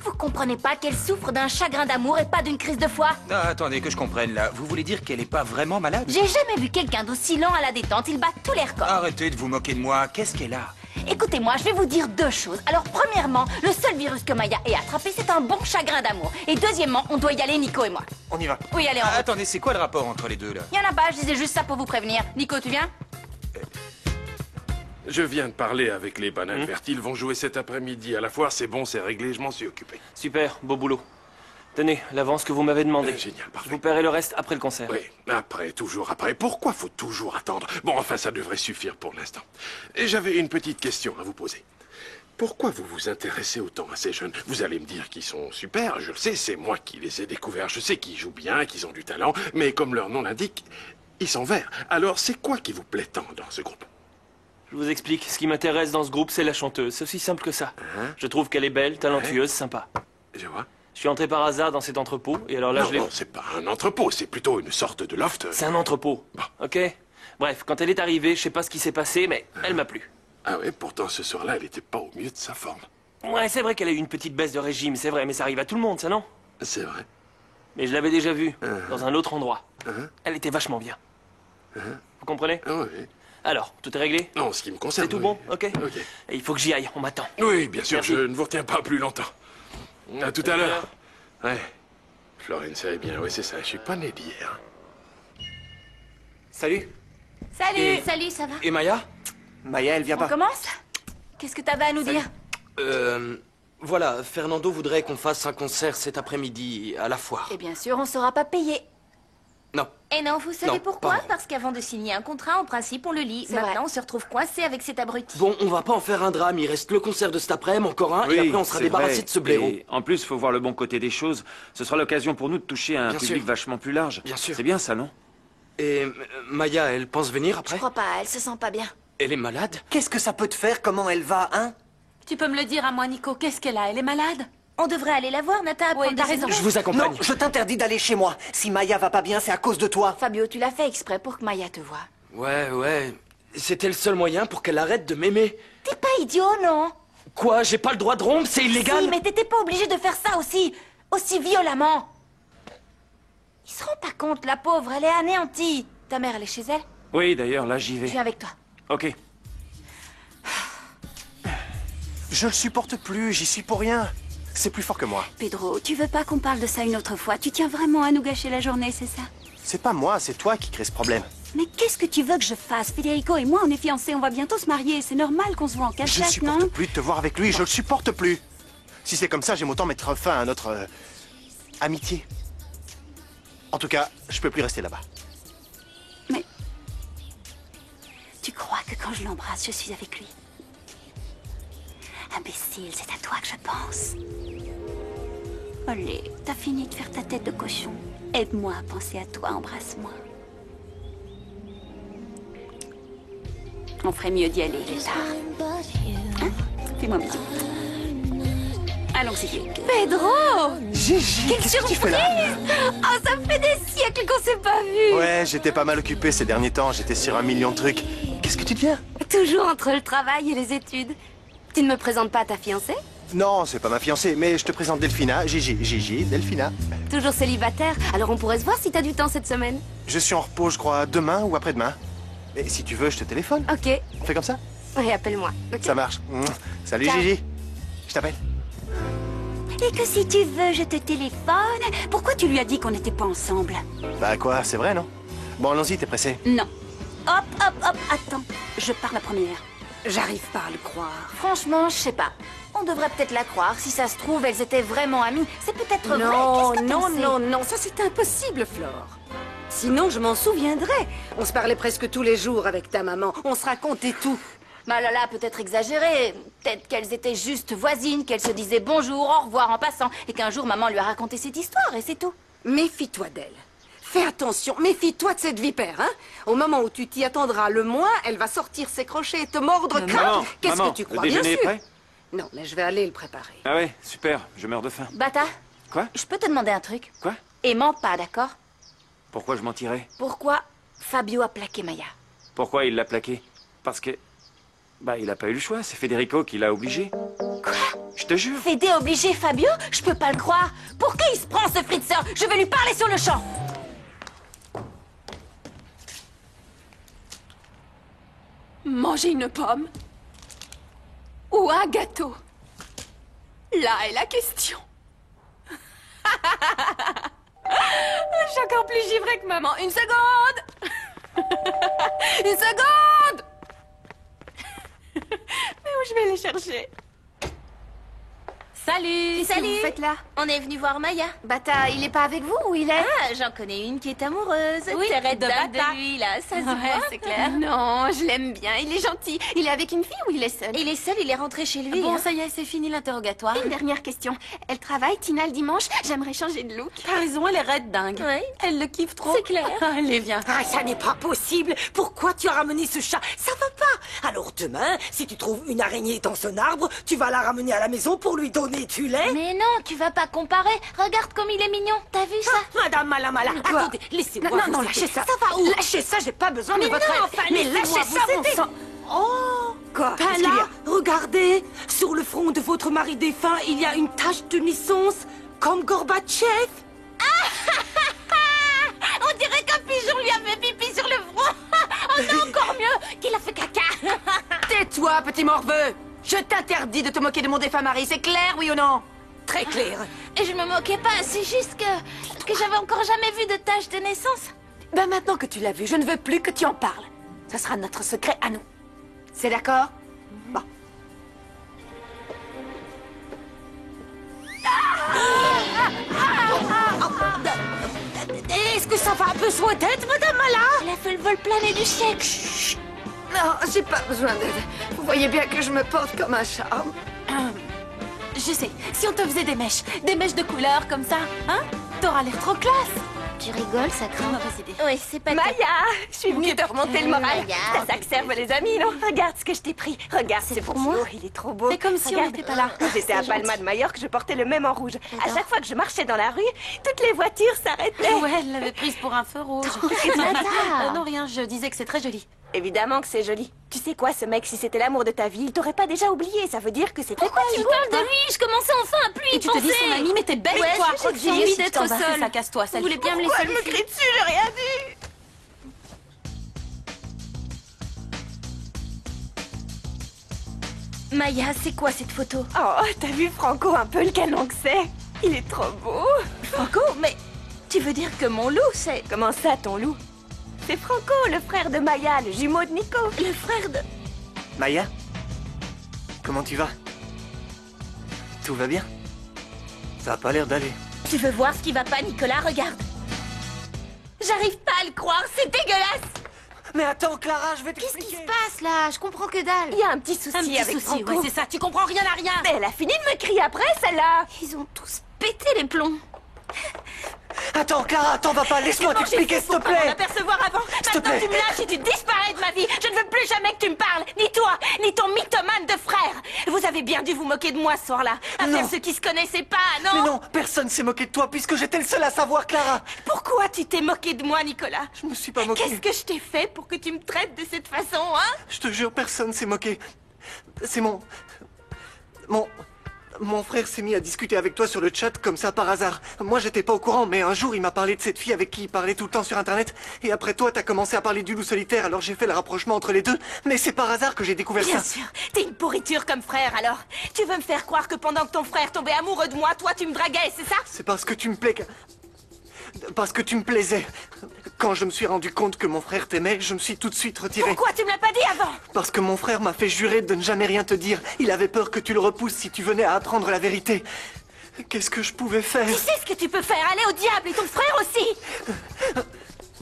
Vous comprenez pas qu'elle souffre d'un chagrin d'amour et pas d'une crise de foie? Non, attendez, que je comprenne là. Vous voulez dire qu'elle est pas vraiment malade? J'ai jamais vu quelqu'un d'aussi lent à la détente. Il bat tous les records. Arrêtez de vous moquer de moi. Qu'est-ce qu'elle a? Écoutez-moi, je vais vous dire deux choses. Alors, premièrement, le seul virus que Maya ait attrapé, c'est un bon chagrin d'amour. Et deuxièmement, on doit y aller, Nico et moi. On y va. Oui, allez, on va. Attendez, c'est quoi le rapport entre les deux là? Y en a pas, je disais juste ça pour vous prévenir. Nico, tu viens? Je viens de parler avec les bananes vertes. Ils vont jouer cet après-midi à la foire. C'est bon, c'est réglé, je m'en suis occupé. Super, beau boulot. Tenez, l'avance que vous m'avez demandé. Génial, parfait. Vous paierez le reste après le concert. Oui, après, toujours après. Pourquoi faut toujours attendre? Bon, enfin, ça devrait suffire pour l'instant. Et j'avais une petite question à vous poser. Pourquoi vous vous intéressez autant à ces jeunes? Vous allez me dire qu'ils sont super, je le sais, c'est moi qui les ai découverts. Je sais qu'ils jouent bien, qu'ils ont du talent, mais comme leur nom l'indique, ils sont verts. Alors, c'est quoi qui vous plaît tant dans ce groupe? Je vous explique. Ce qui m'intéresse dans ce groupe, c'est la chanteuse. C'est aussi simple que ça. Je trouve qu'elle est belle, talentueuse, sympa. Je vois. Je suis entré par hasard dans cet entrepôt, et alors là, non, je l'ai... non, c'est pas un entrepôt, c'est plutôt une sorte de loft. C'est un entrepôt, ok? Bref, quand elle est arrivée, je sais pas ce qui s'est passé, mais elle m'a plu. Ah ouais, pourtant ce soir-là, elle était pas au mieux de sa forme. Ouais, c'est vrai qu'elle a eu une petite baisse de régime, c'est vrai, mais ça arrive à tout le monde, ça, non? C'est vrai. Mais je l'avais déjà vue, dans un autre endroit. Elle était vachement bien. Vous comprenez? Oui. Alors, tout est réglé? Non, ce qui me concerne. C'est tout bon? Ok. Ok. Et il faut que j'y aille, on m'attend. Oui, bien sûr, Merci. je ne vous retiens pas plus longtemps. À tout à l'heure. Ouais. Florence, c'est bien, oui, c'est ça. Je suis pas né d'hier. Salut. Salut! Salut, ça va? Et Maya? Maya, elle vient On pas. commence? Qu'est-ce que t'avais à nous dire? Voilà, Fernando voudrait qu'on fasse un concert cet après-midi à la foire. Et bien sûr, on sera pas payé. Non. Et non, vous savez Non, pourquoi? pardon. Parce qu'avant de signer un contrat, en principe, on le lit. C'est Maintenant, vrai. on se retrouve coincé avec cet abruti. Bon, on va pas en faire un drame. Il reste le concert de cet après-midi, encore un, et après on sera débarrassé de ce blaireau. Et en plus, faut voir le bon côté des choses. Ce sera l'occasion pour nous de toucher un Bien public sûr. vachement plus large. Bien sûr. C'est bien ça, non? Et Maya, elle pense venir après? Je crois pas, elle se sent pas bien. Elle est malade? Qu'est-ce que ça peut te faire? Comment elle va, hein? Tu peux me le dire à moi, Nico, qu'est-ce qu'elle a? Elle est malade? On devrait aller la voir, Nata. Oui, t'as raison. Je vous accompagne. Non, je t'interdis d'aller chez moi. Si Maya va pas bien, c'est à cause de toi. Fabio, tu l'as fait exprès pour que Maya te voie. Ouais. C'était le seul moyen pour qu'elle arrête de m'aimer. T'es pas idiot, non? Quoi? J'ai pas le droit de rompre? C'est illégal? Si, mais t'étais pas obligé de faire ça aussi violemment. Ils se rendent pas compte, la pauvre, elle est anéantie. Ta mère, elle est chez elle? Oui, d'ailleurs, là, j'y vais. Je viens avec toi. Ok. Je le supporte plus, j'y suis pour rien. C'est plus fort que moi. Pedro, tu veux pas qu'on parle de ça une autre fois? Tu tiens vraiment à nous gâcher la journée, c'est ça? C'est pas moi, c'est toi qui crée ce problème. Mais qu'est-ce que tu veux que je fasse? Federico et moi, on est fiancés, on va bientôt se marier. C'est normal qu'on se voit en Je cachette, non? supporte plus de te voir avec lui, je le supporte plus. Si c'est comme ça, j'aime autant mettre fin à notre amitié. En tout cas, je peux plus rester là-bas. Mais... Tu crois que quand je l'embrasse, je suis avec lui? Imbécile, c'est à toi que je pense. Allez, t'as fini de faire ta tête de cochon. Aide-moi à penser à toi, embrasse-moi. On ferait mieux d'y aller, il est tard. Hein? Fais-moi un bisou. Allons-y. Pedro! Gigi, Quelle qu'est-ce que tu fais là? Oh, ça fait des siècles qu'on s'est pas vus! Ouais, j'étais pas mal occupé ces derniers temps, j'étais sur 1 million de trucs. Qu'est-ce que tu deviens? Toujours entre le travail et les études. Tu ne me présentes pas ta fiancée? Non, c'est pas ma fiancée, mais je te présente Delphina, Gigi, Delphina. Toujours célibataire, alors on pourrait se voir si t'as du temps cette semaine. Je suis en repos, je crois, demain ou après-demain. Et si tu veux, je te téléphone. Ok. On fait comme ça? Oui, appelle-moi. Okay. Ça marche. Salut Ciao. Gigi. Je t'appelle. Et que si tu veux, je te téléphone. Pourquoi tu lui as dit qu'on n'était pas ensemble? Bah quoi, c'est vrai, non? Bon, allons-y, t'es pressé? Non. Hop, attends. Je pars la première. J'arrive pas à le croire. Franchement, je sais pas. On devrait peut-être la croire. Si ça se trouve, elles étaient vraiment amies. C'est peut-être vrai. Non, Qu'est-ce que t'en sais? non, ça c'est impossible, Flore. Sinon, je m'en souviendrais. On se parlait presque tous les jours avec ta maman. On se racontait tout. Malala, peut-être exagéré. Peut-être qu'elles étaient juste voisines, qu'elles se disaient bonjour, au revoir en passant, et qu'un jour maman lui a raconté cette histoire, et c'est tout. Méfie-toi d'elle. Fais attention, méfie-toi de cette vipère, hein. Au moment où tu t'y attendras le moins, elle va sortir ses crochets et te mordre. Qu'est-ce que tu crois? Le déjeuner Bien est sûr. prêt? Non, mais je vais aller le préparer. Ah ouais, super, je meurs de faim. Bata. Quoi? Je peux te demander un truc? Quoi? Et mens pas, d'accord? Pourquoi je mentirais? Pourquoi Fabio a plaqué Maya? Pourquoi il l'a plaqué? Parce que... Bah, il a pas eu le choix, c'est Federico qui l'a obligé. Quoi? Je te jure. Fédé obligé Fabio? Je peux pas le croire. Pour qui il se prend, ce fritzeur? Je vais lui parler sur le champ. Manger une pomme ou un gâteau? Là est la question. Je suis encore plus givrée que maman. Une seconde. Une seconde. Mais où je vais les chercher? Salut. Qu'est-ce que vous faites là? On est venu voir Maya. Bata, il est pas avec vous ou il est? Ah, j'en connais une qui est amoureuse. Oui, T'es de dingue Bata. de lui, là. Ça se Ouais, voit. c'est clair. Non, je l'aime bien, il est gentil. Il est avec une fille ou il est seul? Il est seul, il est rentré chez lui. Bon, hein. ça y est, c'est fini l'interrogatoire. Une dernière question. Elle travaille, Tina, le dimanche? J'aimerais changer de look. T'as raison, elle est raide dingue. Oui. Elle le kiffe trop. C'est clair. Allez, viens. Ah, ça n'est pas possible. Pourquoi tu as ramené ce chat? Ça va pas. Alors demain, si tu trouves une araignée dans son arbre, tu vas la ramener à la maison pour lui donner du lait. Mais non, tu vas pas comparer. Regarde comme il est mignon. T'as vu ça? Madame Malamala, Quoi? attendez, laissez-moi. Non, vous lâchez aider. ça. Ça va où? Lâchez ça, j'ai pas besoin Mais de votre non, aide. enfin, Mais laissez-moi lâchez vous ça, aider. bon sang. Oh! Quoi? Bah Qu'est-ce qu'il y là, a? regardez, sur le front de votre mari défunt, il y a une tache de naissance, comme Gorbatchev. On dirait qu'un pigeon lui a fait pipi sur le front. Oh non, encore mieux qu'il a fait caca. Tais-toi, petit morveux. Je t'interdis de te moquer de mon défunt mari, c'est clair, oui ou non? Très clair. Et je me moquais pas, c'est juste que j'avais encore jamais vu de tache de naissance. Ben maintenant que tu l'as vu, je ne veux plus que tu en parles. Ça sera notre secret à nous. C'est d'accord? Bon. Est-ce que ça va besoin d'aide, Madame Mala? Elle a fait le vol plané du siècle. Chut. Non, j'ai pas besoin d'aide. Vous voyez bien que je me porte comme un charme. Je sais, si on te faisait des mèches de couleur comme ça, hein? T'auras l'air trop classe. Tu rigoles, ça craint. Mauvaise idée. Oui, c'est pas Maya, je suis venue te remonter le moral. Maya. C'est ça que servent les amis, non? Regarde ce que je t'ai pris. Regarde, c'est pour moi. Il est trop beau. C'est comme si on Regarde. n'était pas là. Quand j'étais à Palma de Majorque, je portais le même en rouge. À chaque fois que je marchais dans la rue, toutes les voitures s'arrêtaient. Ouais, elle l'avait prise pour un feu rouge. Non, rien, je disais que c'est très joli. Évidemment que c'est joli. Tu sais quoi, ce mec, si c'était l'amour de ta vie, il t'aurait pas déjà oublié. Ça veut dire que c'est très Pourquoi tu parles de lui? Je commençais enfin à plus y Et tu te dis son ami, mais t'es bête, Ouais, toi. j'ai J'ai envie dit, d'être si seule. Ça casse-toi, Vous voulez bien me Pourquoi laisser elle me crie dessus? J'ai rien dit. Maya, c'est quoi cette photo? Oh, t'as vu Franco un peu le canon que c'est? Il est trop beau. Franco, mais tu veux dire que mon loup, c'est... Comment ça, ton loup? C'est Franco, le frère de Maya, le jumeau de Nico. Le frère de... Maya? Comment tu vas? Tout va bien? Ça a pas l'air d'aller. Tu veux voir ce qui va pas, Nicolas? Regarde. J'arrive pas à le croire, c'est dégueulasse. Mais attends, Clara, je vais Qu'est-ce qui t'expliquer. se passe là? Je comprends que dalle. Il y a un petit souci Un petit avec souci, Franco. ouais, c'est ça. Tu comprends rien à rien. Mais elle a fini de me crier après, celle-là. Ils ont tous pété les plombs. Attends, Clara, attends, va pas, laisse-moi Comment j'ai t'expliquer, fait s'il te pour pas m'en plaît. apercevoir avant? S'il te Maintenant plaît. tu me lâches et tu disparais de ma vie. Je ne veux plus jamais que tu me parles, ni toi, ni ton mythomane de frère. Vous avez bien dû vous moquer de moi ce soir-là, à Non. faire ceux qui se connaissaient pas, non? Mais non, personne s'est moqué de toi puisque j'étais le seul à savoir, Clara. Pourquoi tu t'es moqué de moi, Nicolas? Je me suis pas moqué. Qu'est-ce que je t'ai fait pour que tu me traites de cette façon, hein? Je te jure, personne s'est moqué. C'est Mon frère s'est mis à discuter avec toi sur le chat comme ça par hasard. Moi j'étais pas au courant, mais un jour il m'a parlé de cette fille avec qui il parlait tout le temps sur internet. Et après toi t'as commencé à parler du loup solitaire, alors j'ai fait le rapprochement entre les deux. Mais c'est par hasard que j'ai découvert Bien ça. sûr, t'es une pourriture comme frère alors. Tu veux me faire croire que pendant que ton frère tombait amoureux de moi, toi tu me draguais, c'est ça? C'est parce que tu me plais parce que tu me plaisais. Quand je me suis rendu compte que mon frère t'aimait, je me suis tout de suite retiré. Pourquoi tu me l'as pas dit avant? Parce que mon frère m'a fait jurer de ne jamais rien te dire. Il avait peur que tu le repousses si tu venais à apprendre la vérité. Qu'est-ce que je pouvais faire? Tu sais ce que tu peux faire, aller au diable et ton frère aussi.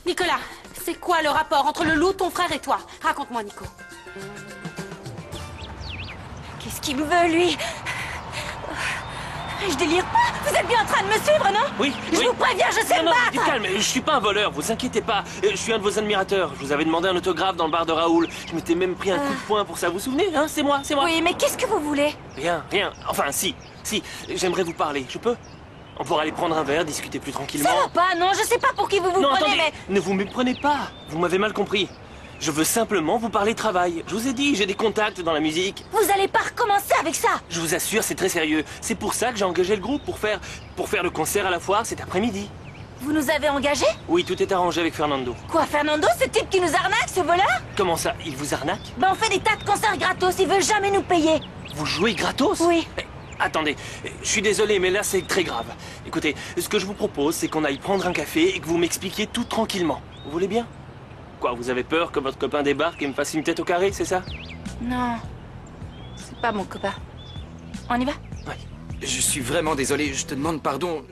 Nicolas, c'est quoi le rapport entre le loup, ton frère et toi? Raconte-moi, Nico. Qu'est-ce qu'il me veut, lui? Je délire pas. Vous êtes bien en train de me suivre, non? Oui, Je oui. vous préviens, je sais me Non, battre. calme, je suis pas un voleur, vous inquiétez pas. Je suis un de vos admirateurs. Je vous avais demandé un autographe dans le bar de Raoul. Je m'étais même pris un coup de poing pour ça, vous vous souvenez, hein? C'est moi, c'est moi. Oui, mais qu'est-ce que vous voulez? Rien. Enfin, si, j'aimerais vous parler. Je peux? On pourra aller prendre un verre, discuter plus tranquillement. Ça va pas, non, je sais pas pour qui vous vous Non, prenez, attendez, mais... ne vous méprenez pas. Vous m'avez mal compris. Je veux simplement vous parler travail. Je vous ai dit, j'ai des contacts dans la musique. Vous allez pas recommencer avec ça. Je vous assure, c'est très sérieux. C'est pour ça que j'ai engagé le groupe, pour faire le concert à la foire cet après-midi. Vous nous avez engagés? Oui, tout est arrangé avec Fernando. Quoi, Fernando, ce type qui nous arnaque, ce voleur? Comment ça, il vous arnaque? Ben on fait des tas de concerts gratos, il veut jamais nous payer. Vous jouez gratos? Oui. Mais, attendez, je suis désolé, mais là c'est très grave. Écoutez, ce que je vous propose, c'est qu'on aille prendre un café et que vous m'expliquiez tout tranquillement. Vous voulez bien? Quoi, vous avez peur que votre copain débarque et me fasse une tête au carré, c'est ça? Non, c'est pas mon copain. On y va? Je suis vraiment désolé, je te demande pardon.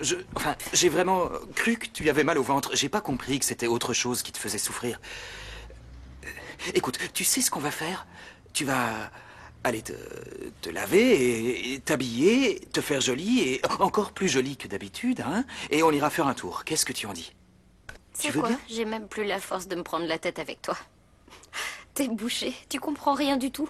J'ai vraiment cru que tu avais mal au ventre. J'ai pas compris que c'était autre chose qui te faisait souffrir. Écoute, tu sais ce qu'on va faire? Tu vas aller te laver et t'habiller, te faire jolie et encore plus jolie que d'habitude, hein? Et on ira faire un tour. Qu'est-ce que tu en dis? C'est quoi? J'ai même plus la force de me prendre la tête avec toi. T'es bouché, tu comprends rien du tout.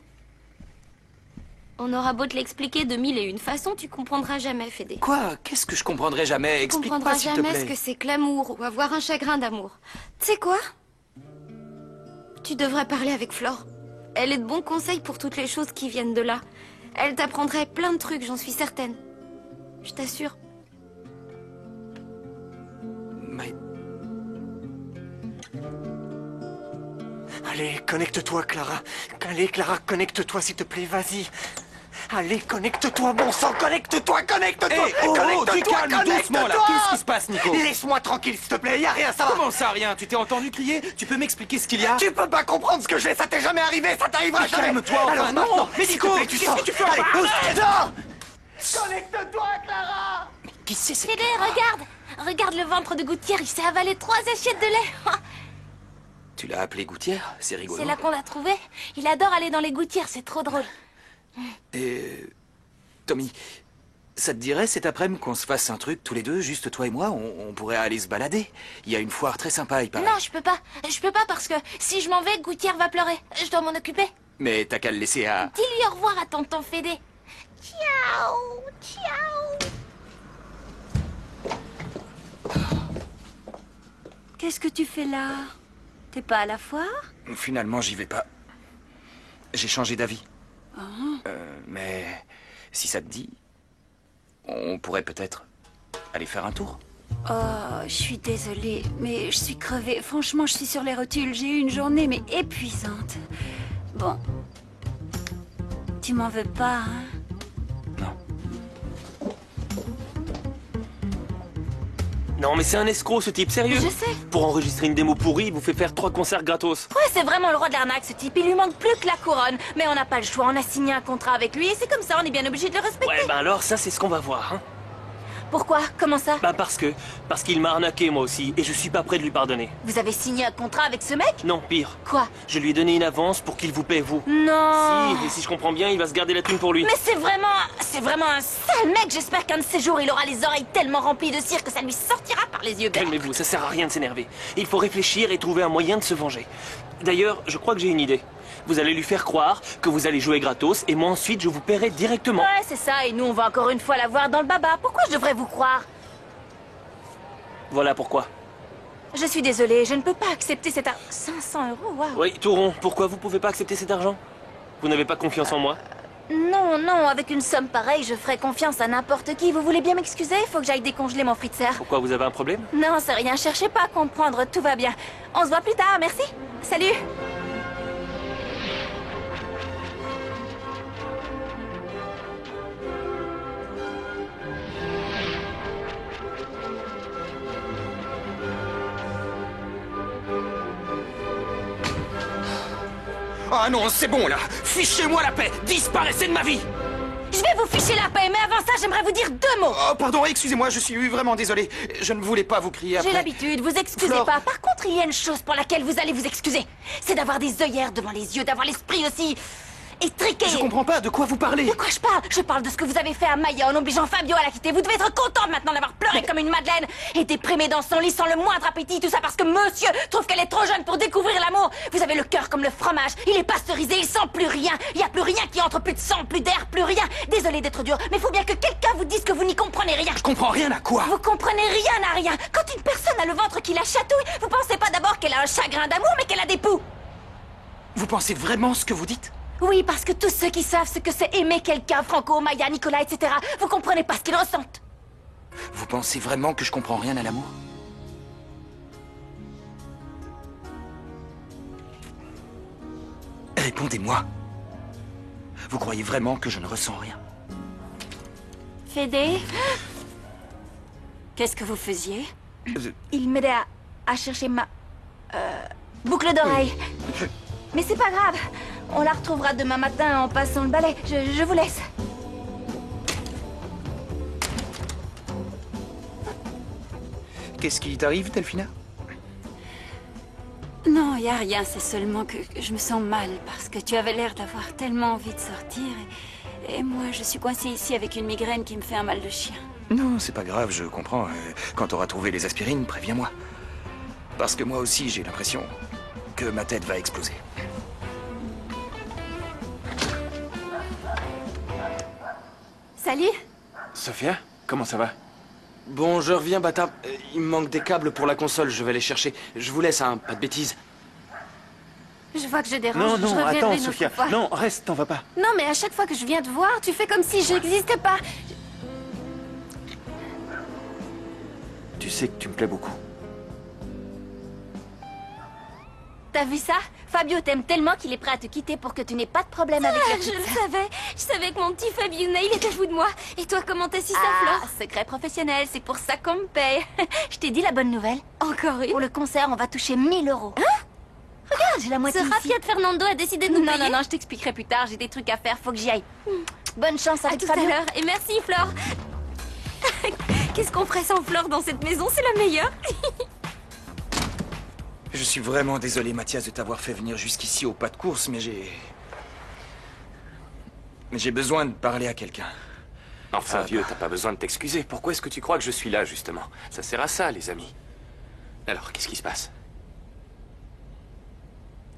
On aura beau te l'expliquer de mille et une façons, tu comprendras jamais, Fédé. Quoi? Qu'est-ce que je comprendrai jamais? Tu Explique-moi, comprendras s'il te jamais plaît. ce que c'est que l'amour ou avoir un chagrin d'amour. Tu sais quoi? Tu devrais parler avec Flore. Elle est de bons conseils pour toutes les choses qui viennent de là. Elle t'apprendrait plein de trucs, j'en suis certaine. Je t'assure. Allez, connecte-toi, Clara. Allez, Clara, connecte-toi, s'il te plaît, vas-y. Allez, connecte-toi, bon sang, connecte-toi, connecte-toi. Hey, oh, tu calmes doucement, là. Qu'est-ce qui se passe, Nico? Laisse-moi tranquille, s'il te plaît, y a rien, ça va. Comment ça, rien? Tu t'es entendu crier? Tu peux m'expliquer ce qu'il y a? Tu peux pas comprendre ce que j'ai, ça t'est jamais arrivé, ça t'arrivera jamais. Calme-toi, enfin, Alors non. maintenant, Mais s'il te Nico, plaît, tu qu'est-ce sors. que tu fais? Allez, Arrête. dehors. Connecte-toi, Clara. Qui c'est? Fédé, regarde le ventre de Gouttière, il s'est avalé 3 assiettes de lait. Tu l'as appelé Gouttière? C'est rigolo. C'est là qu'on l'a trouvé. Il adore aller dans les gouttières, c'est trop drôle. Et... Tommy, Ça te dirait cet après-midi qu'on se fasse un truc tous les deux, juste toi et moi? On pourrait aller se balader. Il y a une foire très sympa, il paraît. Non, je peux pas. Je peux pas parce que si je m'en vais, Gouttière va pleurer. Je dois m'en occuper. Mais t'as qu'à le laisser à... Dis-lui au revoir à tonton Fédé. Ciao, ciao. Qu'est-ce que tu fais là? T'es pas à la foire? Finalement, j'y vais pas. J'ai changé d'avis. Oh. Mais si ça te dit, on pourrait peut-être aller faire un tour. Oh, je suis désolée, mais je suis crevée. Franchement, je suis sur les rotules. J'ai eu une journée, mais épuisante. Bon. Tu m'en veux pas, hein? Non, mais c'est un escroc, ce type, sérieux. Je sais. Pour enregistrer une démo pourrie, il vous fait faire 3 concerts gratos. Ouais, c'est vraiment le roi de l'arnaque, ce type. Il lui manque plus que la couronne. Mais on n'a pas le choix, on a signé un contrat avec lui et c'est comme ça, on est bien obligé de le respecter. Ouais, ben alors, ça, c'est ce qu'on va voir, hein. Pourquoi? Comment ça? Bah parce qu'il m'a arnaqué, moi aussi, et je suis pas prêt de lui pardonner. Vous avez signé un contrat avec ce mec? Non, pire. Quoi? Je lui ai donné une avance pour qu'il vous paie, vous. Non. Si, et si je comprends bien, il va se garder la thune pour lui. Mais c'est vraiment un sale mec. J'espère qu'un de ces jours, il aura les oreilles tellement remplies de cire que ça lui sortira par les yeux bêtes. Calmez-vous, ça sert à rien de s'énerver. Il faut réfléchir et trouver un moyen de se venger. D'ailleurs, je crois que j'ai une idée. Vous allez lui faire croire que vous allez jouer gratos, et moi ensuite, je vous paierai directement. Ouais, c'est ça, et nous, on va encore une fois la voir dans le baba. Pourquoi je devrais vous croire? Voilà pourquoi. Je suis désolée, je ne peux pas accepter cet 500 €, waouh. Oui, Touron, pourquoi vous pouvez pas accepter cet argent? Vous n'avez pas confiance en moi? Non, non, avec une somme pareille, je ferais confiance à n'importe qui. Vous voulez bien m'excuser? Il faut que j'aille décongeler mon fritzer. Pourquoi, vous avez un problème? Non, c'est rien, cherchez pas à comprendre, tout va bien. On se voit plus tard, merci. Salut. Ah non, c'est bon là. Fichez-moi la paix. Disparaissez de ma vie. Je vais vous ficher la paix, mais avant ça, j'aimerais vous dire 2 mots. Oh, pardon, excusez-moi, je suis vraiment désolé. Je ne voulais pas vous crier après. J'ai l'habitude, vous excusez Flore. pas. Par contre, il y a une chose pour laquelle vous allez vous excuser. C'est d'avoir des œillères devant les yeux, d'avoir l'esprit aussi étriqué. Je comprends pas, de quoi vous parlez? De quoi je parle? Je parle de ce que vous avez fait à Maya en obligeant Fabio à la quitter. Vous devez être content maintenant d'avoir pleuré comme une madeleine et déprimé dans son lit sans le moindre appétit. Tout ça parce que monsieur trouve qu'elle est trop jeune pour découvrir l'amour. Vous avez le cœur comme le fromage. Il est pasteurisé, il sent plus rien. Il n'y a plus rien qui entre, plus de sang, plus d'air, plus rien. Désolé d'être dur, mais il faut bien que quelqu'un vous dise que vous n'y comprenez rien. Je comprends rien à quoi? Vous comprenez rien à rien. Quand une personne a le ventre qui la chatouille, vous pensez pas d'abord qu'elle a un chagrin d'amour, mais qu'elle a des poux. Vous pensez vraiment ce que vous dites? Oui, parce que tous ceux qui savent ce que c'est aimer quelqu'un, Franco, Maya, Nicolas, etc., vous comprenez pas ce qu'ils ressentent. Vous pensez vraiment que je comprends rien à l'amour? Répondez-moi. Vous croyez vraiment que je ne ressens rien? Fédé? Qu'est-ce que vous faisiez? Il m'aidait à chercher ma... boucle d'oreille. Mais c'est pas grave. On la retrouvera demain matin en passant le balai. Je vous laisse. Qu'est-ce qui t'arrive, Delphina? Non, y a rien, c'est seulement que je me sens mal parce que tu avais l'air d'avoir tellement envie de sortir et moi je suis coincée ici avec une migraine qui me fait un mal de chien. Non, c'est pas grave, je comprends. Quand t'auras trouvé les aspirines, préviens-moi. Parce que moi aussi, j'ai l'impression que ma tête va exploser. Salut. Sophia, comment ça va? Bon, je reviens, bâtard. Il me manque des câbles pour la console, je vais les chercher. Je vous laisse, hein, pas de bêtises. Je vois que je dérange. Non, je non, reviendrai attends, une autre Sophia. fois. Non, reste, t'en vas pas. Non, mais à chaque fois que je viens te voir, tu fais comme si j'existais pas. Tu sais que tu me plais beaucoup. T'as vu ça? Fabio t'aime tellement qu'il est prêt à te quitter pour que tu n'aies pas de problème avec la Je pizza. le savais. Je savais que mon petit Fabiouna, il était fou de moi. Et toi, comment t'assistes à Ah, Flore? secret professionnel, c'est pour ça qu'on me paye. Je t'ai dit la bonne nouvelle. Encore une? Pour le concert, on va toucher 1000 €. Hein? Regarde, j'ai la moitié Ce ici. Fiat Fernando a décidé de nous Non, payer. non, non, je t'expliquerai plus tard, j'ai des trucs à faire, faut que j'y aille. Bonne chance À avec tout à Fabio. l'heure. Et merci, Flore. Qu'est-ce qu'on ferait sans Flore dans cette maison? C'est la meilleure. Je suis vraiment désolé, Mathias, de t'avoir fait venir jusqu'ici au pas de course, mais j'ai besoin de parler à quelqu'un. Enfin, vieux, t'as pas besoin de t'excuser. Pourquoi est-ce que tu crois que je suis là, justement? Ça sert à ça, les amis. Alors, qu'est-ce qui se passe?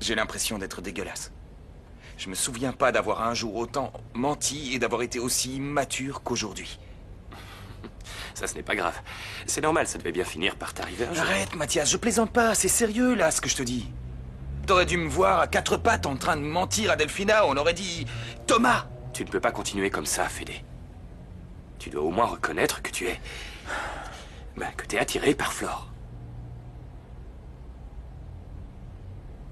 J'ai l'impression d'être dégueulasse. Je me souviens pas d'avoir un jour autant menti et d'avoir été aussi immature qu'aujourd'hui. Ça, ce n'est pas grave. C'est normal, ça devait bien finir par t'arriver un jour. Arrête, Mathias, je plaisante pas. C'est sérieux, là, ce que je te dis. T'aurais dû me voir à quatre pattes en train de mentir à Delphina. On aurait dit... Thomas! Tu ne peux pas continuer comme ça, Fédé. Tu dois au moins reconnaître que tu es... que t'es attiré par Flore.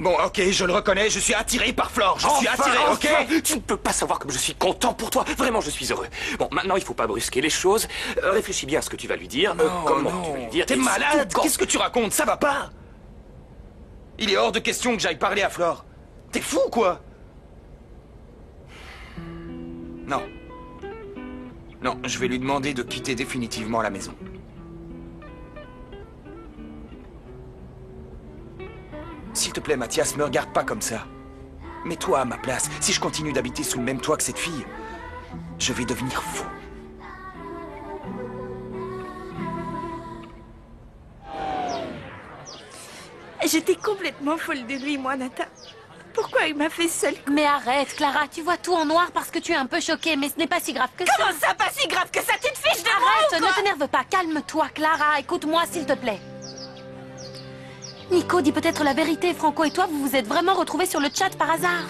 Bon, ok, je le reconnais, je suis attiré par Flore. Je suis attiré, ok? Tu ne peux pas savoir comme je suis content pour toi. Vraiment, je suis heureux. Bon, maintenant, il faut pas brusquer les choses. Réfléchis bien à ce que tu vas lui dire. Comment tu vas lui dire. T'es malade? Qu'est-ce que tu racontes? Ça va pas? Il est hors de question que j'aille parler à Flore. T'es fou, quoi? Non. Non, je vais lui demander de quitter définitivement la maison. S'il te plaît, Mathias, me regarde pas comme ça. Mets-toi à ma place. Si je continue d'habiter sous le même toit que cette fille, je vais devenir fou. J'étais complètement folle de lui, moi, Nathan. Pourquoi il m'a fait seule? Mais arrête, Clara, tu vois tout en noir parce que tu es un peu choquée, mais ce n'est pas si grave que ça. Comment ça, pas si grave que ça? Tu te fiches de moi ou Arrête, quoi? ne t'énerve pas, calme-toi, Clara, écoute-moi s'il te plaît. Nico, dis peut-être la vérité, Franco et toi, vous vous êtes vraiment retrouvés sur le chat par hasard?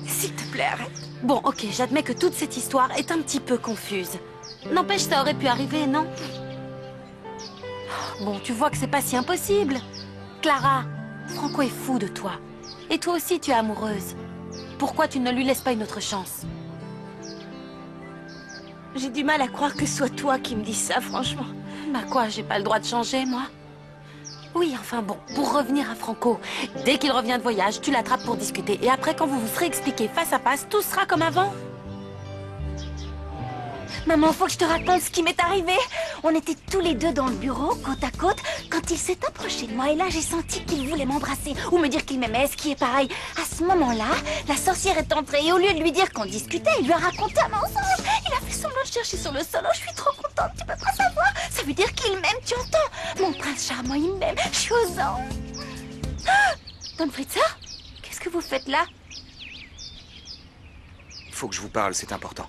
S'il te plaît, arrête. Bon, ok, j'admets que toute cette histoire est un petit peu confuse. N'empêche, ça aurait pu arriver, non? Bon, tu vois que c'est pas si impossible. Clara, Franco est fou de toi. Et toi aussi, tu es amoureuse. Pourquoi tu ne lui laisses pas une autre chance? J'ai du mal à croire que ce soit toi qui me dis ça, franchement. Bah quoi, j'ai pas le droit de changer, moi? Oui, enfin bon, pour revenir à Franco, dès qu'il revient de voyage, tu l'attrapes pour discuter. Et après, quand vous vous serez expliqué face à face, tout sera comme avant. Maman, faut que je te raconte ce qui m'est arrivé. On était tous les deux dans le bureau, côte à côte, quand il s'est approché de moi. Et là, j'ai senti qu'il voulait m'embrasser ou me dire qu'il m'aimait, ce qui est pareil. À ce moment-là, la sorcière est entrée et au lieu de lui dire qu'on discutait, il lui a raconté un mensonge. Il a fait semblant de chercher sur le sol. Oh, je suis trop contente, tu peux pas savoir. Ça veut dire qu'il m'aime, tu entends? Mon prince charmant, il m'aime. Je suis aux anges. Ah, Don Fritza, qu'est-ce que vous faites là? Il faut que je vous parle, c'est important.